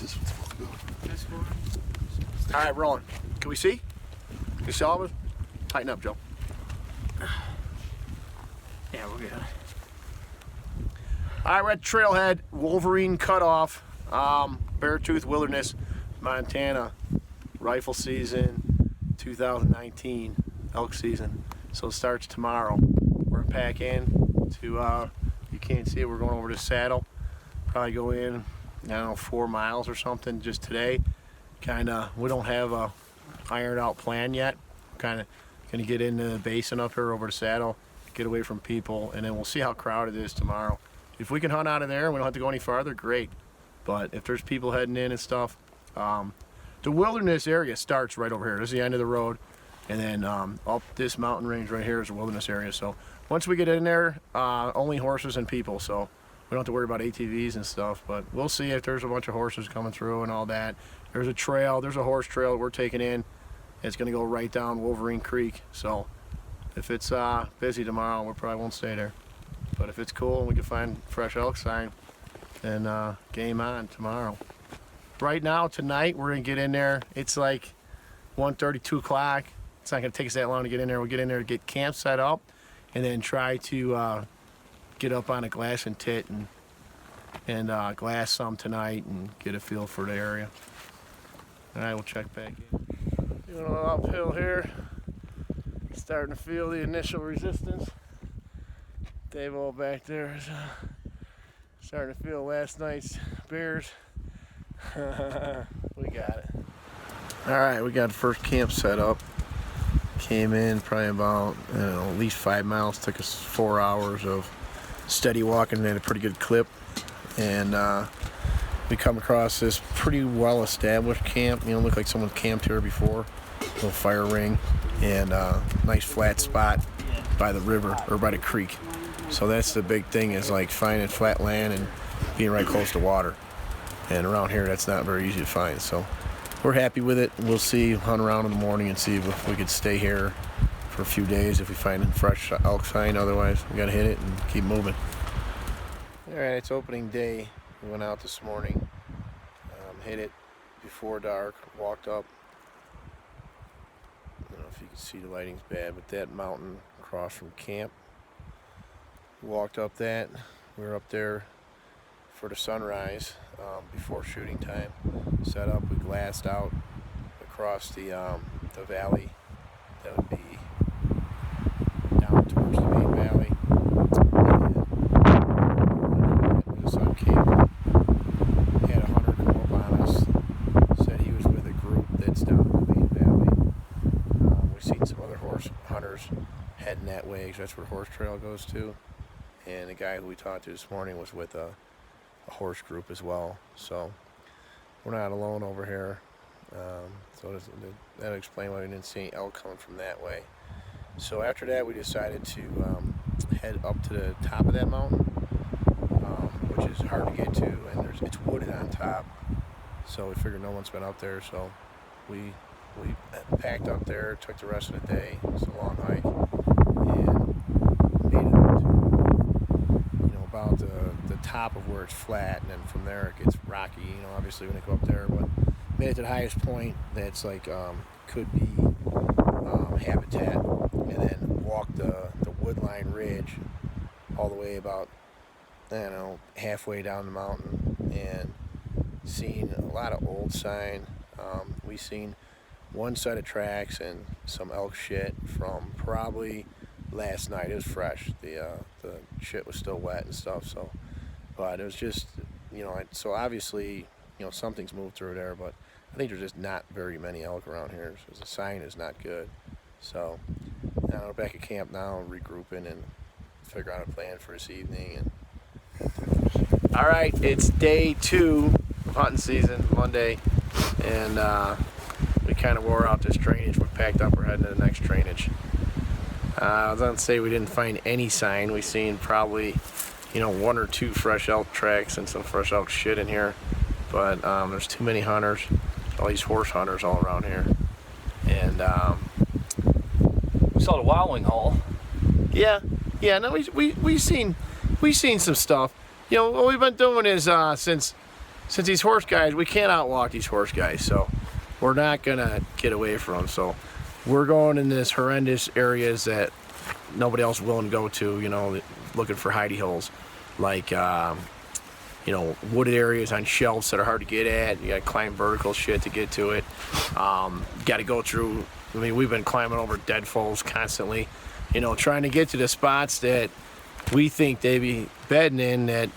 This one's supposed to go. This one. All right, rolling. Can we see? Can you see all of us? Tighten up, Joe. Yeah, we're good. All right, we're at Trailhead, Wolverine Cutoff, Beartooth Wilderness, Montana, rifle season 2019, elk season. So it starts tomorrow. We're gonna pack in to, you can't see it, we're going over to Saddle. Probably go in, I don't know, 4 miles or something just today. We don't have a ironed out plan yet. Gonna get into the basin up here over to Saddle, get away from people, and then we'll see how crowded it is tomorrow. If we can hunt out of there and we don't have to go any farther, great. But if there's people heading in and stuff, the wilderness area starts right over here. This is the end of the road, and then up this mountain range right here is the wilderness area. So once we get in there, only horses and people, so we don't have to worry about ATVs and stuff. But we'll see if there's a bunch of horses coming through and all that. There's a trail, there's a horse trail that we're taking in. It's gonna go right down Wolverine Creek. So if it's busy tomorrow, we probably won't stay there. But if it's cool and we can find fresh elk sign, then game on tomorrow. Right now, tonight, we're gonna get in there. It's like 1:30, 2 o'clock. It's not gonna take us that long to get in there. We'll get in there, get camp set up, and then try to get up on a glass and tit and glass some tonight and get a feel for the area. All right, we'll check back in. Doing a little uphill here. Starting to feel the initial resistance. Dave all back there is starting to feel last night's bears. We got it. All right, we got the first camp set up. Came in probably about, I don't know, at least 5 miles. Took us 4 hours of steady walking at a pretty good clip. And we come across this pretty well established camp. You know, looked like someone camped here before. Little fire ring and nice flat spot by the river or by the creek. So that's the big thing, is like finding flat land and being right close to water. And around here, that's not very easy to find. So we're happy with it. We'll see, hunt around in the morning and see if we could stay here for a few days if we find fresh elk sign. Otherwise, we gotta hit it and keep moving. All right, it's opening day. We went out this morning, hit it before dark, walked up. I don't know if you can see, the lighting's bad, but that mountain across from camp. Walked up that. We were up there for the sunrise before shooting time. Set up, we glassed out across the valley. That would be down towards the main valley. And the sun came up, had a hunter come up on us. Said he was with a group that's down in the main valley. We've seen some other horse hunters heading that way, because that's where Horse Trail goes to. And the guy who we talked to this morning was with a horse group as well. So we're not alone over here. So that'll explain why we didn't see any elk coming from that way. So after that, we decided to head up to the top of that mountain, which is hard to get to, and it's wooded on top. So we figured no one's been up there, so we packed up there, took the rest of the day. It's a long hike, and made it up to, about the top of where it's flat, and then from there it gets rocky. Obviously when you go up there, but made it to the highest point that's like could be habitat, and then walked the woodline ridge all the way about, I don't know, halfway down the mountain, and seen a lot of old sign. We seen one set of tracks and some elk shit from probably last night. It was fresh. The shit was still wet and stuff. So, but it was just, so obviously, something's moved through there. But I think there's just not very many elk around here. So the sign is not good. So now we're back at camp now, regrouping and figure out a plan for this evening. All right, it's day 2 of hunting season, Monday, and we kind of wore out this drainage. We packed up, we're heading to the next drainage. I was going to say we didn't find any sign. We seen probably, 1 or 2 fresh elk tracks and some fresh elk shit in here, but there's too many hunters, all these horse hunters all around here, and we saw the Wild Wing Hall. Yeah. No, we seen some stuff. What we've been doing is since since these horse guys, we can't outwalk these horse guys, so we're not gonna get away from them. So we're going in this horrendous areas that nobody else is willing to go to, you know, looking for hidey holes, like you know, wooded areas on shelves that are hard to get at. You gotta climb vertical shit to get to it. Gotta go through, I mean, we've been climbing over deadfalls constantly, you know, trying to get to the spots that we think they be bedding in, that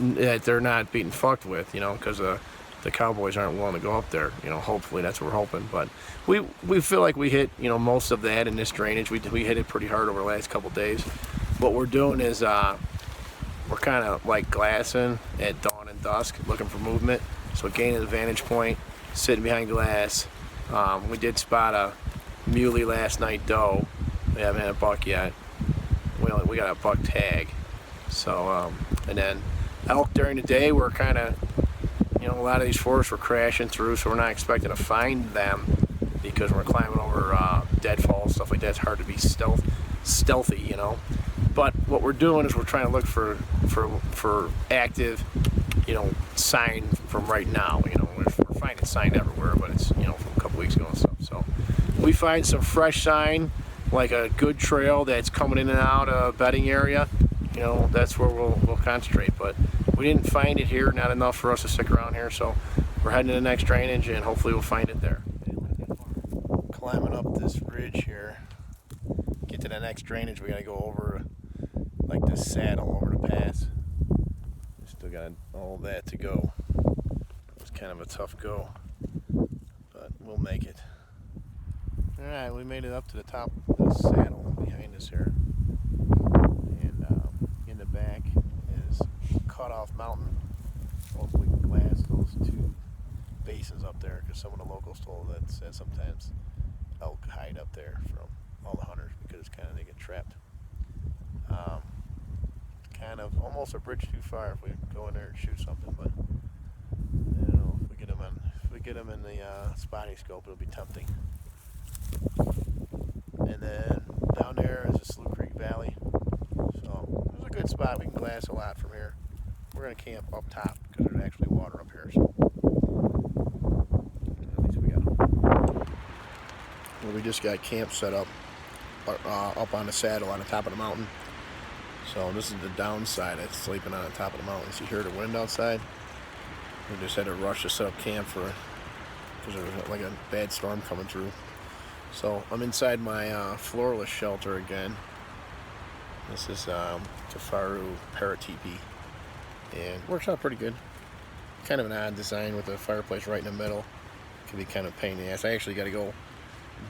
they're not being fucked with, you know, because the cowboys aren't willing to go up there, you know. Hopefully that's what we're hoping. But we feel like we hit, you know, most of that in this drainage. We hit it pretty hard over the last couple days. What we're doing is we're kind of like glassing at dawn and dusk, looking for movement. So gaining the vantage point, sitting behind glass. We did spot a muley last night doe. We haven't had a buck yet. We got a buck tag. So and then elk during the day, we're kind of, you know, a lot of these forests we're crashing through, so we're not expecting to find them because we're climbing over deadfalls, stuff like that. It's hard to be stealthy, you know. But what we're doing is we're trying to look for active, you know, sign from right now. You know, we're finding sign everywhere, but it's, you know, from a couple weeks ago and stuff. So we find some fresh sign, like a good trail that's coming in and out of bedding area. You know, that's where we'll concentrate. But we didn't find it here, not enough for us to stick around here. So we're heading to the next drainage, and hopefully we'll find it there. Climbing up this ridge here. Get to the next drainage, we gotta go over like this saddle over the pass. We still got all that to go. It's kind of a tough go, but we'll make it. Alright, we made it up to the top of the saddle behind us here. And in the back is Cut Off Mountain. Hopefully we can glass those two basins up there, because some of the locals told that said sometimes elk hide up there from all the hunters because they get trapped. Kind of almost a bridge too far if we go in there and shoot something, but I don't know, if we get them in the spotting scope, it'll be tempting. And then down there is a Slough Creek Valley, so there's a good spot. We can glass a lot from here. We're gonna camp up top because there's actually water up here, so at least we got them. Well, we just got camp set up on the saddle on the top of the mountain. So this is the downside of sleeping on the top of the mountain. So you hear the wind outside. We just had to rush to set up camp because there was like a bad storm coming through. So I'm inside my floorless shelter again. This is Absaroka-Beartooth, and works out pretty good. Kind of an odd design with a fireplace right in the middle. Can be kind of a pain in the ass. I actually got to go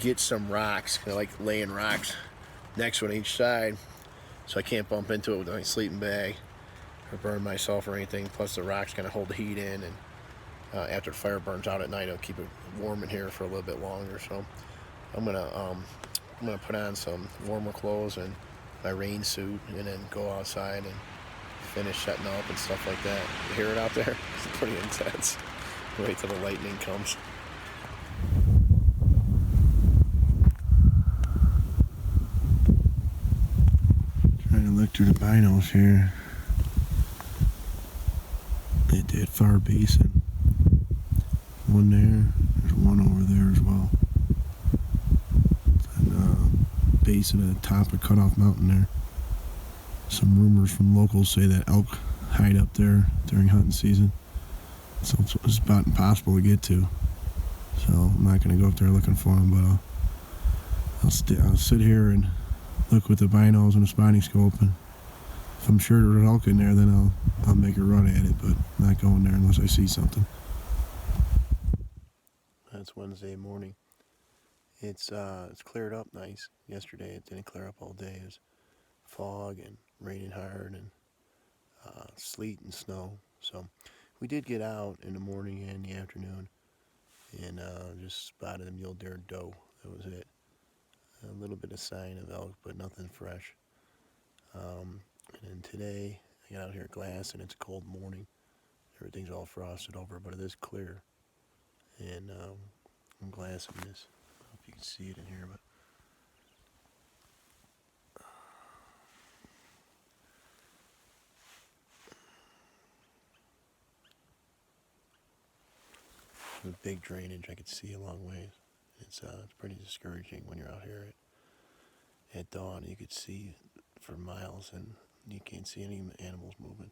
get some rocks, like laying rocks next to it on each side, so I can't bump into it with my sleeping bag or burn myself or anything. Plus the rocks kind of hold the heat in, and after the fire burns out at night, it'll keep it warm in here for a little bit longer. So I'm gonna put on some warmer clothes and my rain suit, and then go outside and finish setting up and stuff like that. You hear it out there? It's pretty intense. Wait till the lightning comes. Trying to look through the binos here at that far basin. One there, there's one over there as well. And basin at the top of Cut Off Mountain there. Some rumors from locals say that elk hide up there during hunting season. So it's about impossible to get to. So I'm not going to go up there looking for them, but I'll sit here and look with the binos and the spotting scope, and if I'm sure there's elk in there, then I'll make a run at it, but not going there unless I see something. That's Wednesday morning. It's cleared up nice. Yesterday it didn't clear up all day. It was fog and raining hard and sleet and snow. So we did get out in the morning and the afternoon, and just spotted a mule deer doe. That was it. A little bit of sign of elk, but nothing fresh. And then today I got out here at glass, and it's a cold morning. Everything's all frosted over, but it is clear. And I'm glassing this. I don't know if you can see it in here, but with big drainage. I could see a long way. It's pretty discouraging when you're out here at dawn. You could see for miles and you can't see any animals moving.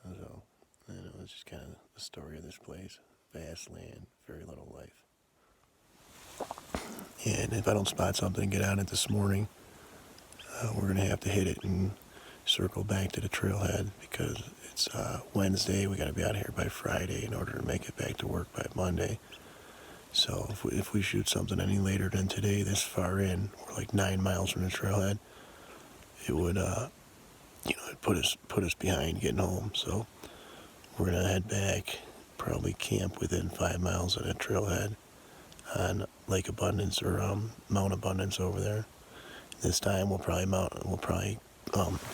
So, I know it's just kind of the story of this place. Vast land, very little life. And if I don't spot something, get on it this morning, we're going to have to hit it and circle back to the trailhead because it's Wednesday. We got to be out here by Friday in order to make it back to work by Monday. So if we shoot something any later than today, this far in, we're like 9 miles from the trailhead, it would, it'd put us behind getting home. So we're gonna head back, probably camp within 5 miles of that trailhead on Lake Abundance or Mount Abundance over there. This time we'll probably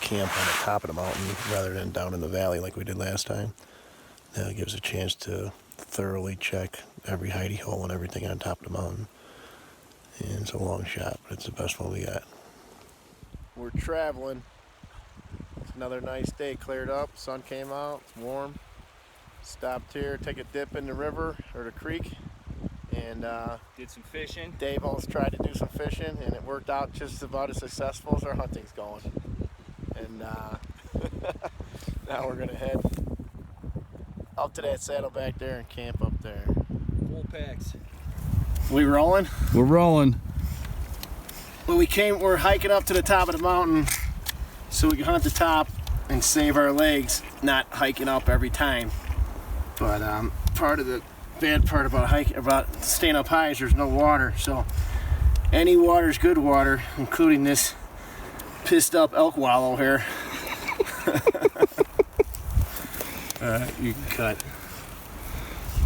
camp on the top of the mountain rather than down in the valley like we did last time. That gives us a chance to thoroughly check every hidey hole and everything on top of the mountain. And it's a long shot, but it's the best one we got. We're traveling. It's another nice day, cleared up, sun came out, it's warm. Stopped here, take a dip in the river or the creek, and Did some fishing. Dave always tried to do some fishing, and it worked out just about as successful as our hunting's going. And now we're gonna head up to that saddleback there and camp up there. Full packs. We rolling? We're rolling. Well, we're hiking up to the top of the mountain so we can hunt the top and save our legs, not hiking up every time. But part of the bad part about staying up high is there's no water. So any water's good water, including this pissed up elk wallow here. You can cut.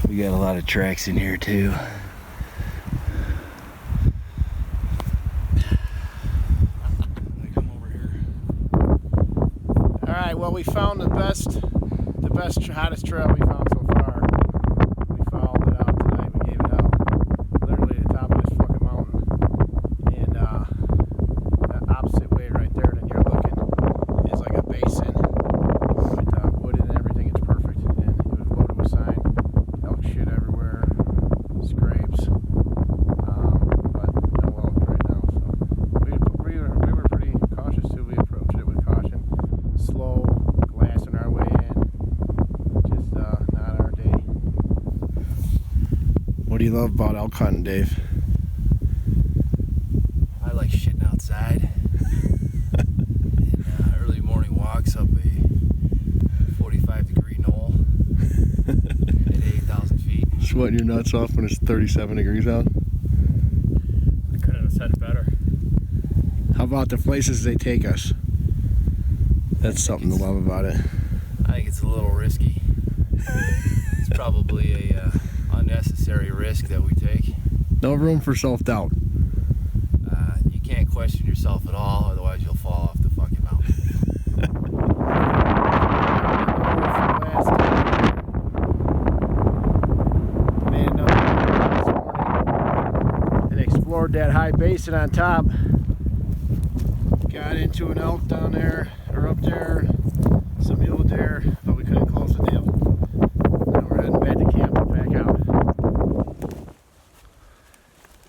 We got a lot of tracks in here too. Come over here. All right. Well, we found the best, hottest trail we found so far. We followed it out tonight. We gave it out literally at the top of this fucking mountain, and the opposite way right there than you're looking is like a basin with wood and everything. It's perfect, and it was loaded with sign. Elk shit everywhere, scrapes, but no elk right now. So we were pretty cautious too. We approached it with caution, slow, glassing our way in. Just not our day. What do you love about elk hunting, Dave? I like shitting outside. And early morning walks up a 45-degree knoll at 8,000 feet. Sweating your nuts off when it's 37 degrees out. I couldn't have said it better. How about the places they take us? That's something to love about it. I think it's a little risky. It's probably a unnecessary risk that we take. No room for self-doubt. You can't question yourself at all, otherwise you'll fall off the fucking mountain. Made another one this morning and explored that high basin on top. Got into an elk down there, or up there, some mule deer, but we couldn't close the deal. Now we're heading back to camp to pack out.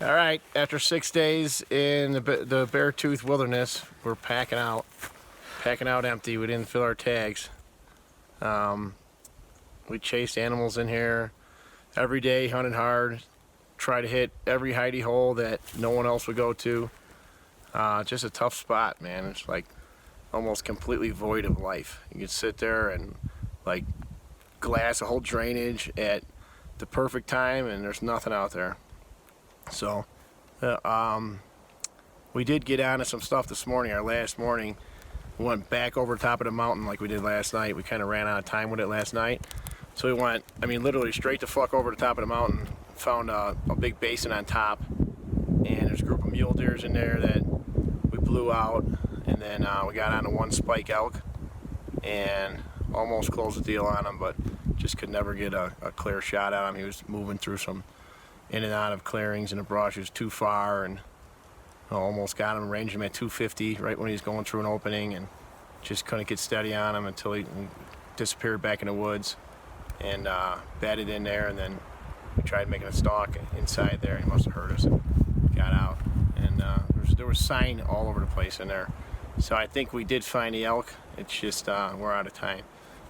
All right, after 6 days in the Beartooth wilderness, we're packing out empty. We didn't fill our tags. We chased animals in here every day, hunted hard, try to hit every hidey hole that no one else would go to. Just a tough spot, man. It's like almost completely void of life. You could sit there and like glass a whole drainage at the perfect time and there's nothing out there. So we did get onto some stuff this morning. Our last morning we went back over the top of the mountain like we did last night. We kind of ran out of time with it last night, so we went, literally straight the fuck over the top of the mountain. Found a big basin on top, and there's a group of mule deers in there that we blew out, and then we got onto one spike elk and almost closed the deal on him, but just could never get a clear shot at him. He was moving through some in and out of clearings, and the brush was too far, and almost got him, ranged him at 250 right when he was going through an opening, and just couldn't get steady on him until he disappeared back in the woods, and batted in there, and then We tried making a stalk inside there. He must have heard us and got out. And there was sign all over the place in there. So I think we did find the elk. It's just we're out of time.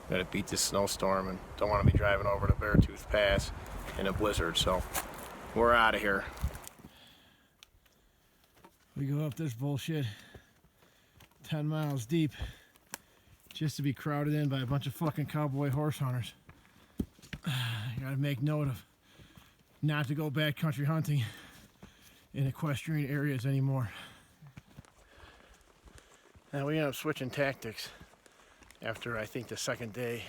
Got to beat this snowstorm and don't want to be driving over the Beartooth Pass in a blizzard. So we're out of here. We go up this bullshit 10 miles deep just to be crowded in by a bunch of fucking cowboy horse hunters. You gotta make note of not to go backcountry hunting in equestrian areas anymore. Now we ended up switching tactics after I think the second day,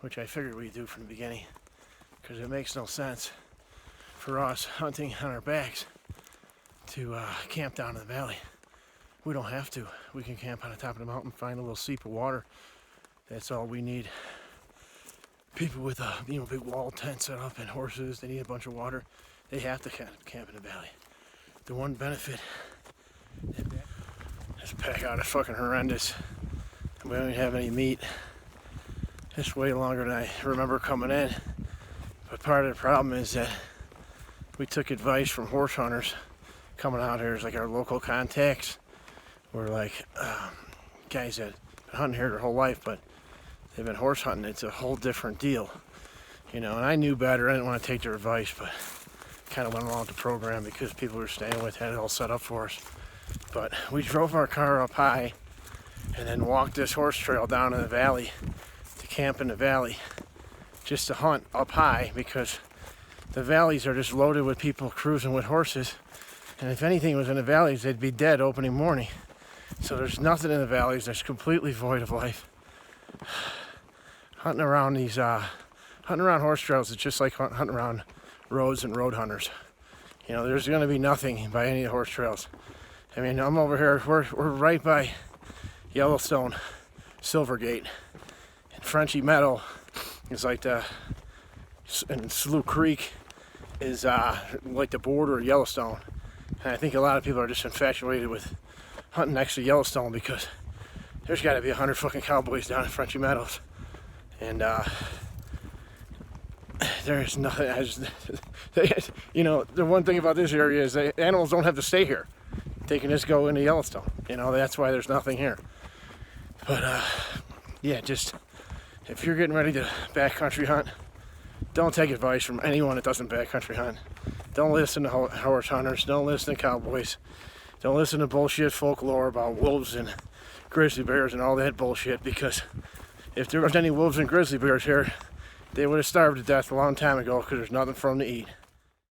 which I figured we'd do from the beginning, because it makes no sense for us hunting on our backs to camp down in the valley. We don't have to. We can camp on the top of the mountain, find a little seep of water. That's all we need. People with a big wall tent set up and horses, they need a bunch of water. They have to camp in the valley. The one benefit, this pack out is fucking horrendous. We don't even have any meat. It's way longer than I remember coming in. But part of the problem is that we took advice from horse hunters coming out here as like our local contacts. We're like guys that have been hunting here their whole life, but they've been horse hunting. It's a whole different deal, and I knew better. I didn't want to take their advice, but kind of went along with the program because people we were staying with had it all set up for us. But we drove our car up high and then walked this horse trail down in the valley to camp in the valley just to hunt up high, because the valleys are just loaded with people cruising with horses, and if anything was in the valleys, they'd be dead opening morning. So there's nothing in the valleys. There's completely void of life. Hunting around these hunting around horse trails is just like hunting around roads and road hunters. There's going to be nothing by any of the horse trails. I mean, I'm over here, we're right by Yellowstone, Silvergate, and Frenchy Meadow is like and Slough Creek is like the border of Yellowstone. And I think a lot of people are just infatuated with hunting next to Yellowstone because there's got to be 100 fucking cowboys down in Frenchy Meadows. And there's nothing. The one thing about this area is that animals don't have to stay here. They can just go into Yellowstone. That's why there's nothing here. But yeah, just if you're getting ready to backcountry hunt, don't take advice from anyone that doesn't backcountry hunt. Don't listen to horse hunters. Don't listen to cowboys. Don't listen to bullshit folklore about wolves and grizzly bears and all that bullshit, because if there was any wolves and grizzly bears here, they would have starved to death a long time ago because there's nothing for them to eat.